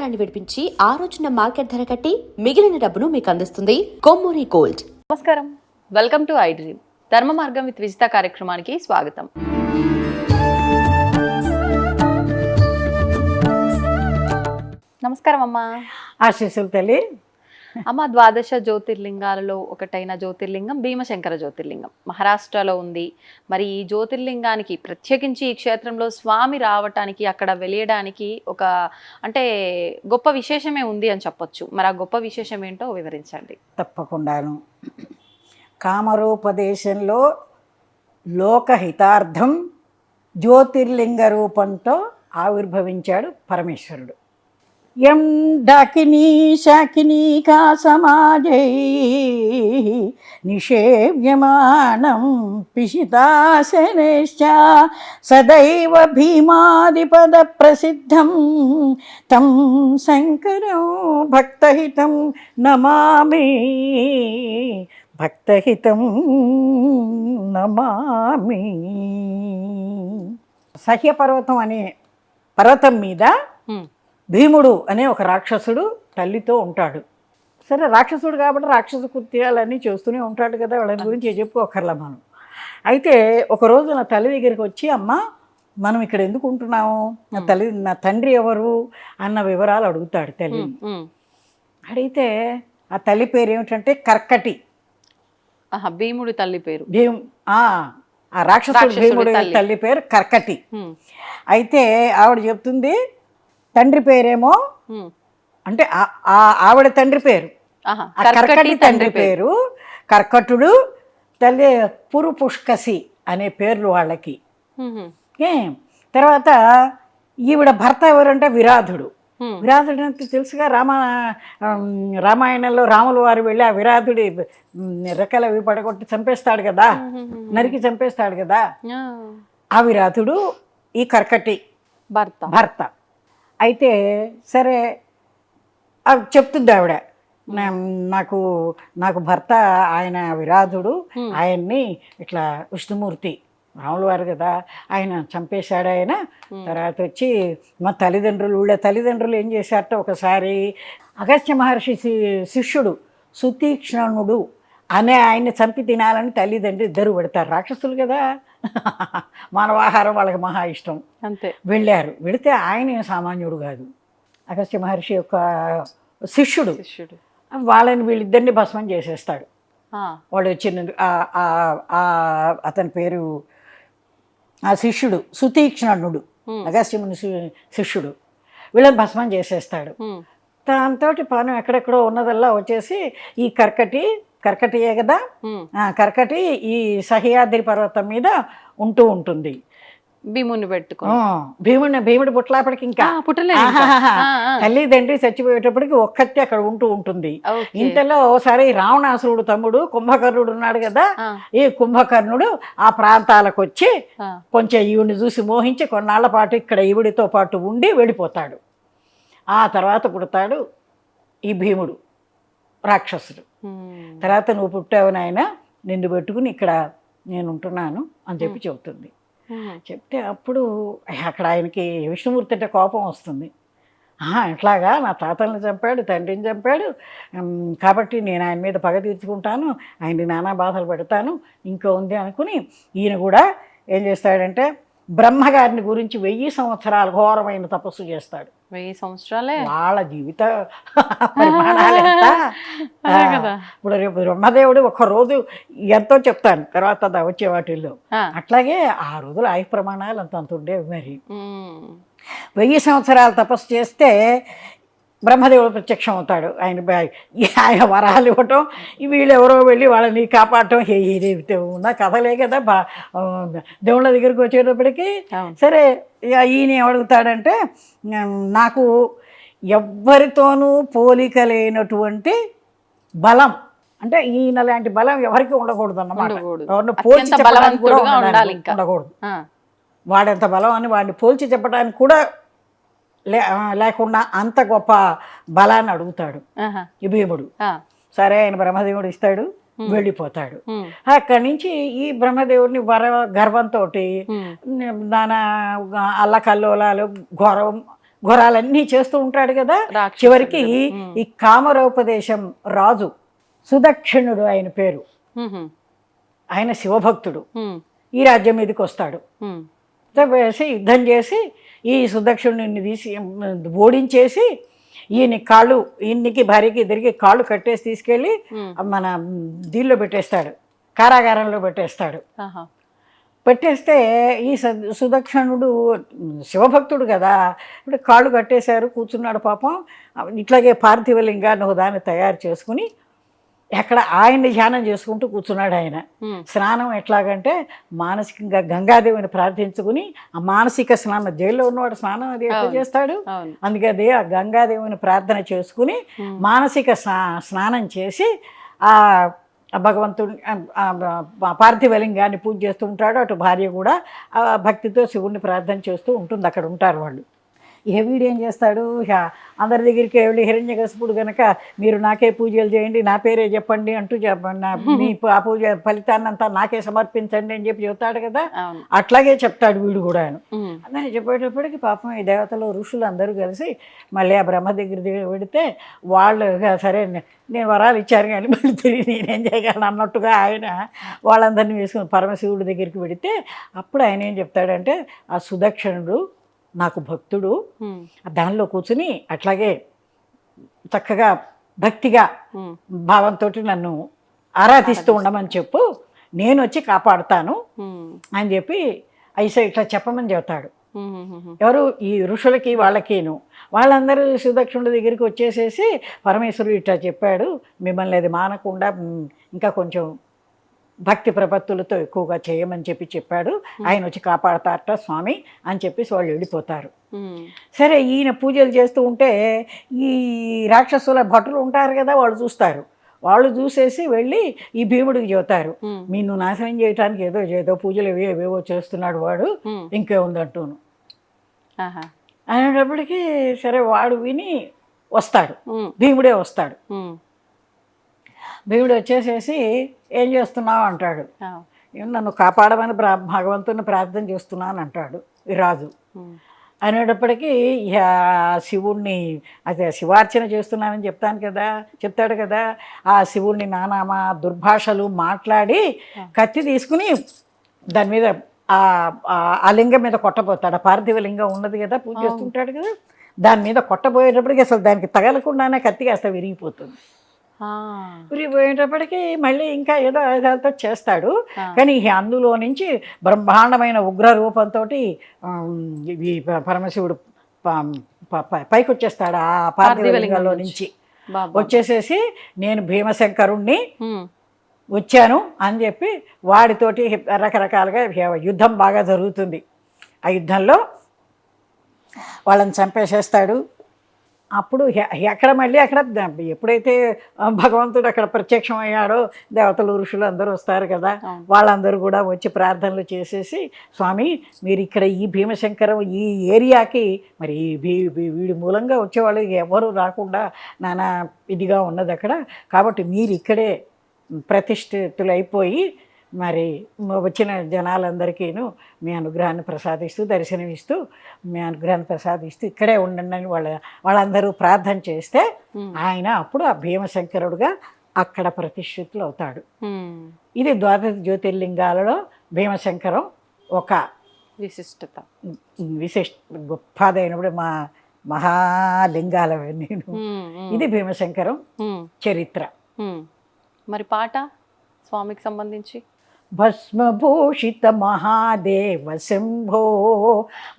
బంగారాన్ని విడిపించి ఆ రోజున మార్కెట్ ధర కట్టి మిగిలిన డబ్బును మీకు అందిస్తుంది కొమ్మూరి గోల్డ్. నమస్కారం, వెల్కమ్ టు ఐ డ్రీమ్. ధర్మ మార్గం విత్ విజిత కార్యక్రమానికి స్వాగతం. నమస్కారం అమ్మా. ఆశీస్సులు తల్లి. అమ్మ, ద్వాదశ జ్యోతిర్లింగాలలో ఒకటైన జ్యోతిర్లింగం భీమశంకర జ్యోతిర్లింగం మహారాష్ట్రలో ఉంది. మరి ఈ జ్యోతిర్లింగానికి ప్రత్యేకించి ఈ క్షేత్రంలో స్వామి రావటానికి, అక్కడ వెలియడానికి ఒక అంటే గొప్ప విశేషమే ఉంది అని చెప్పొచ్చు. మరి ఆ గొప్ప విశేషం ఏంటో వివరించండి. తప్పకుండాను. కామరూపదేశంలో లోకహితార్థం జ్యోతిర్లింగ రూపంతో ఆవిర్భవించాడు పరమేశ్వరుడు. యం డాకినీ శాకినీకా సమాజై నిషేవ్యమానం పిశితాశనైశ్చ సదైవ భీమాదిపద ప్రసిద్ధం తం శంకరం భక్తహితం నమామి, భక్తహితం నమామి. సహ్యపర్వతం అనే పర్వతం మీద భీముడు అనే ఒక రాక్షసుడు తల్లితో ఉంటాడు. సరే, రాక్షసుడు కాబట్టి రాక్షస కృత్యాలన్నీ చేస్తూనే ఉంటాడు కదా, వాళ్ళని గురించి చెప్పుకోకర్లా మనం. అయితే ఒకరోజు నా తల్లి దగ్గరికి వచ్చి, అమ్మ మనం ఇక్కడ ఎందుకు ఉంటున్నాము, నా తండ్రి ఎవరు అన్న వివరాలు అడుగుతాడు తల్లి. అడిగితే ఆ తల్లి పేరు ఏమిటంటే కర్కటి. భీముడి తల్లి పేరు ఆ రాక్షసుడు భీముడి తల్లి పేరు కర్కటి. అయితే ఆవిడ చెప్తుంది, తండ్రి పేరేమో అంటే ఆవిడ తండ్రి పేరు కర్కటి, తండ్రి పేరు కర్కటుడు, తల్లి పురుపుష్కసి అనే పేర్లు వాళ్ళకి. తర్వాత ఈవిడ భర్త ఎవరంటే విరాధుడు. విరాధుడు అంటే తెలుసుగా, రామాయణంలో రాముల వారు వెళ్ళి ఆ విరాధుడి రెక్కలు అవి పడగొట్టి చంపేస్తాడు కదా, నరికి చంపేస్తాడు కదా. ఆ విరాధుడు ఈ కర్కటి భర్త. అయితే సరే చెప్తుంది ఆవిడ, నాకు భర్త ఆయన విరాధుడు, ఆయన్ని ఇట్లా విష్ణుమూర్తి రాముల వారు కదా, ఆయన చంపేశాడు ఆయన. తర్వాత వచ్చి మా తల్లిదండ్రులు ఏం చేశారట, ఒకసారి అగస్త్య మహర్షి శిష్యుడు సుతీక్ష్ణుడు అనే ఆయన్ని చంపి తినాలని తల్లిదండ్రులు ఇద్దరు పెడతారు. రాక్షసులు కదా, మానవాహారం వాళ్ళకి మహా ఇష్టం. అంతే వెళ్ళారు. వెళితే ఆయన సామాన్యుడు కాదు, అగస్త్య మహర్షి యొక్క శిష్యుడు. వాళ్ళని వీళ్ళిద్దరిని భస్మం చేసేస్తాడు. వాడు వచ్చిన అతని పేరు ఆ శిష్యుడు సుతీక్ష్ణుడు, అగస్త్యముని శిష్యుడు. వీళ్ళని భస్మం చేసేస్తాడు. దాంతో పానం ఎక్కడెక్కడో ఉన్నదల్లా వచ్చేసి ఈ కర్కటియే కదా, కర్కటి ఈ సహ్యాద్రి పర్వతం మీద ఉంటూ ఉంటుంది. భీముని పెట్టుకో భీముడి పుట్లాపటికి ఇంకా తల్లిదండ్రి చచ్చిపోయేటప్పటికి ఒక్కతే అక్కడ ఉంటూ ఉంటుంది. ఇంతలో ఓసారి రావణాసురుడు తమ్ముడు కుంభకర్ణుడు ఉన్నాడు కదా, ఈ కుంభకర్ణుడు ఆ ప్రాంతాలకు వచ్చి కొంచెం ఈవిడిని చూసి మోహించి కొన్నాళ్ల పాటు ఇక్కడ ఈవిడితో పాటు ఉండి వెళ్ళిపోతాడు. ఆ తర్వాత పుడతాడు ఈ భీముడు రాక్షసుడు. తర్వాత నువ్వు పుట్టావు నాయన, నిన్ను పెట్టుకుని ఇక్కడ నేను ఉంటున్నాను అని చెప్పి చెబుతుంది. చెప్తే అప్పుడు అక్కడ ఆయనకి విష్ణుమూర్తి అంటే కోపం వస్తుంది. ఇట్లాగా నా తాతల్ని చంపాడు, తండ్రిని చంపాడు, కాబట్టి నేను ఆయన మీద పగ తీర్చుకుంటాను, ఆయన్ని నానా బాధలు పెడతాను, ఇంకో ఉంది అనుకుని ఈయన కూడా ఏం చేస్తాడంటే బ్రహ్మగారిని గురించి 1000 సంవత్సరాలు ఘోరమైన తపస్సు చేస్తాడు. 1000 సంవత్సరాలే వాళ్ళ జీవిత పరిమాణాలు ఎంత. ఇప్పుడు రేపు బ్రహ్మదేవుడు ఒక్కరోజు ఎంతో చెప్తాను తర్వాత వచ్చే వాటిల్లో. అట్లాగే ఆ రోజులు ఆయుష్ ప్రమాణాలు అంత ఉండేవి. మరి 1000 సంవత్సరాలు తపస్సు చేస్తే బ్రహ్మదేవుడు ప్రత్యక్షం అవుతాడు. ఆయన వరాలు ఇవ్వటం, వీళ్ళెవరో వెళ్ళి వాళ్ళని కాపాడటం, ఉన్న కథలే కదా. దేవుళ్ళ దగ్గరికి వచ్చేటప్పటికి సరే ఈయన ఏమడుగుతాడంటే, నాకు ఎవ్వరితోనూ పోలిక లేనటువంటి బలం, అంటే ఈయన లాంటి బలం ఎవరికి ఉండకూడదు అన్నమాట. ఎవరిని పోల్చి చెప్పడానికి కూడా ఉండకూడదు. వాడెంత బలం అని వాడిని పోల్చి చెప్పడానికి కూడా లేకుండా అంత గొప్ప బలాన్ని అడుగుతాడు ఈ భీముడు. సరే ఆయన బ్రహ్మదేవుడు ఇస్తాడు, వెళ్ళిపోతాడు. అక్కడి నుంచి ఈ బ్రహ్మదేవుడిని గర్వంతో నానా అల్లకల్లోలాలు ఘోరం ఘోరాలన్నీ చేస్తూ ఉంటాడు కదా. రాక్షసుడు. చివరికి ఈ కామరోపదేశం రాజు సుదక్షిణుడు ఆయన పేరు, ఆయన శివభక్తుడు, ఈ రాజ్యం మీదకి వస్తాడు. వేసి యుద్ధం చేసి ఈ సుదక్షిణుడిని తీసి ఓడించేసి ఈయనకి భార్యకి ఇద్దరికి కాళ్ళు కట్టేసి తీసుకెళ్ళి మన దీనిలో పెట్టేస్తాడు, కారాగారంలో పెట్టేస్తాడు. పెట్టేస్తే ఈ సుదక్షిణుడు శివభక్తుడు కదా, ఇప్పుడు కాళ్ళు కట్టేశారు, కూర్చున్నాడు పాపం. ఇట్లాగే పార్థివలింగాన్ని దాన్ని తయారు చేసుకుని ఎక్కడ ఆయన్ని ధ్యానం చేసుకుంటూ కూర్చున్నాడు ఆయన. స్నానం ఎట్లాగంటే మానసికంగా గంగాదేవిని ప్రార్థించుకుని, ఆ మానసిక స్నానం, జైల్లో ఉన్నవాడు స్నానం అది ఎట్లా చేస్తాడు, అందుకే అదే ఆ గంగాదేవిని ప్రార్థన చేసుకుని మానసిక స్నానం చేసి ఆ భగవంతుడి పార్థివలింగాన్ని పూజ చేస్తూ ఉంటాడు. అటు భార్య కూడా భక్తితో శివుణ్ణి ప్రార్థన చేస్తూ ఉంటుంది. అక్కడ ఉంటారు వాళ్ళు. ఇక వీడు ఏం చేస్తాడు, అందరి దగ్గరికి వెళ్ళి హిరణ్యకశిపుడు గనక మీరు నాకే పూజలు చేయండి, నా పేరే చెప్పండి అంటూ మీ ఆ పూజ ఫలితాన్నంతా నాకే సమర్పించండి అని చెప్పి చెప్తాడు కదా. అట్లాగే చెప్తాడు వీడు కూడా. అని చెప్పేటప్పటికి పాపం ఈ దేవతలు ఋషులు అందరూ కలిసి మళ్ళీ ఆ బ్రహ్మ దగ్గర పెడితే వాళ్ళు సరే నేను వరాలు ఇచ్చారు కానీ మళ్ళీ తిరిగి నేనేం చేయగలను అన్నట్టుగా ఆయన వాళ్ళందరినీ వేసుకుని పరమశివుడి దగ్గరికి పెడితే అప్పుడు ఆయన ఏం చెప్తాడంటే, ఆ సుదక్షిణుడు నాకు భక్తుడు, దానిలో కూర్చుని అట్లాగే చక్కగా భక్తిగా భావంతో నన్ను ఆరాధిస్తూ ఉండమని చెప్పు, నేను వచ్చి కాపాడుతాను అని చెప్పి ఐసా ఇట్లా చెప్పమని చెబుతాడు. ఎవరు ఈ ఋషులకి వాళ్ళకిను. వాళ్ళందరూ సుదక్షిణుడి దగ్గరికి వచ్చేసేసి పరమేశ్వరుడు ఇట్లా చెప్పాడు, మిమ్మల్ని అది మానకుండా ఇంకా కొంచెం భక్తి ప్రపత్తులతో ఎక్కువగా చేయమని చెప్పాడు, ఆయన వచ్చి కాపాడతారట స్వామి అని చెప్పేసి వాళ్ళు వెళ్ళిపోతారు. సరే ఈయన పూజలు చేస్తూ ఉంటే ఈ రాక్షసుల భటులు ఉంటారు కదా, వాళ్ళు చూస్తారు. వాళ్ళు చూసేసి వెళ్ళి ఈ భీముడికి చెబుతారు, నిన్ను నాశనం చేయడానికి ఏదో పూజలు ఏవేవో చేస్తున్నాడు వాడు, ఇంకే ఉందంటూను అనేటప్పటికీ సరే వాడు విని వస్తాడు, భీముడే వస్తాడు. భీముడు వచ్చేసేసి ఏం చేస్తున్నావు అంటాడు. నన్ను కాపాడమని భగవంతుని ప్రార్థన చేస్తున్నాను అంటాడు ఈ రాజు. అనేటప్పటికీ శివుణ్ణి అదే శివార్చన చేస్తున్నానని చెప్తాడు కదా. ఆ శివుణ్ణి నానామా దుర్భాషలు మాట్లాడి కత్తి తీసుకుని దాని మీద ఆ లింగం మీద కొట్టబోతాడు. ఆ పార్థివ లింగం ఉన్నది కదా, పూజ చేస్తుంటాడు కదా, దాని మీద కొట్టబోయేటప్పటికి అసలు దానికి తగలకుండానే కత్తి కాస్త విరిగిపోతుంది. విరిగిపోయేటప్పటికి మళ్ళీ ఇంకా ఏదో ఆయుధాలతో చేస్తాడు. కానీ అందులో నుంచి బ్రహ్మాండమైన ఉగ్ర రూపంతో ఈ పరమశివుడు పైకి వచ్చేస్తాడు. ఆ పార్థివలింగంలో నుంచి వచ్చేసేసి నేను భీమశంకరుణ్ణి వచ్చాను అని చెప్పి వాడితోటి రకరకాలుగా యుద్ధం బాగా జరుగుతుంది. ఆ యుద్ధంలో వాళ్ళని చంపేసేస్తాడు. అప్పుడు అక్కడ ఎప్పుడైతే భగవంతుడు అక్కడ ప్రత్యక్షం అయ్యాడో దేవతలు ఋషులు అందరూ వస్తారు కదా, వాళ్ళందరూ కూడా వచ్చి ప్రార్థనలు చేసేసి, స్వామి మీరు ఇక్కడ ఈ భీమశంకరం ఈ ఏరియాకి మరి వీడి మూలంగా వచ్చేవాళ్ళు ఎవరు రాకుండా నానా ఇదిగా ఉన్నది అక్కడ, కాబట్టి మీరు ఇక్కడే ప్రతిష్ఠితులు అయిపోయి మరి వచ్చిన జనాలందరికీను మీ అనుగ్రహాన్ని ప్రసాదిస్తూ దర్శనమిస్తూ మీ అనుగ్రహాన్ని ప్రసాదిస్తూ ఇక్కడే ఉండండి అని వాళ్ళందరూ ప్రార్థన చేస్తే ఆయన అప్పుడు ఆ భీమశంకరుడుగా అక్కడ ప్రతిష్ఠితులు అవుతాడు. ఇది ద్వాదశ జ్యోతిర్లింగాలలో భీమశంకరం ఒక గొప్పదైనప్పుడు మా మహాలింగాలవే నేను. ఇది భీమశంకరం చరిత్ర. మరి పాట స్వామికి సంబంధించి భస్మభూషిత మహాదేవ శంభో,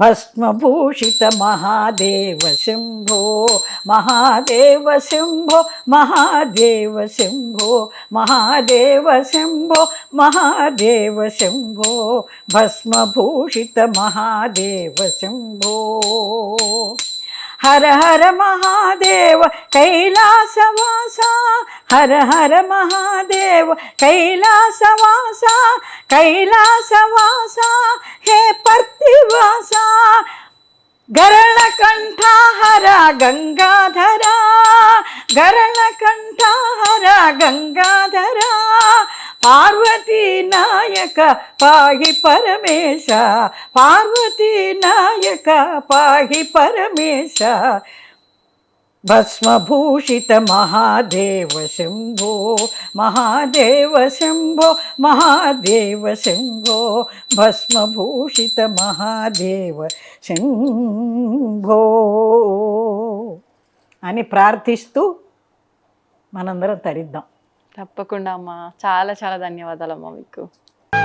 భస్మభూషిత మహాదేవ శంభో, మహాదేవ శంభో, మహాదేవ శంభో, మహాదేవ శంభో, మహాదేవ శంభో, భస్మభూషిత మహాదేవ శంభో. హర హర మహాదేవ కైలాసవాస, హర హర మహాదేవ కైలాసవాస, కైలాసవాస హే పర్తివాస, గరళకంఠ హర గంగాధర, గరళ కంఠార గంగాధర పార్వతీ నాయక పాహి పరమేశ పార్వతీ నాయక పాహి పరమేశ భస్మభూషిత మహాదేవ శంభో మహాదేవ శంభో మహాదేవ శంభో భస్మభూషిత మహాదేవ శంభో అని ప్రార్థిస్తూ మనందరం తరిద్దాం. తప్పకుండా అమ్మా, చాలా చాలా ధన్యవాదాలమ్మా మీకు.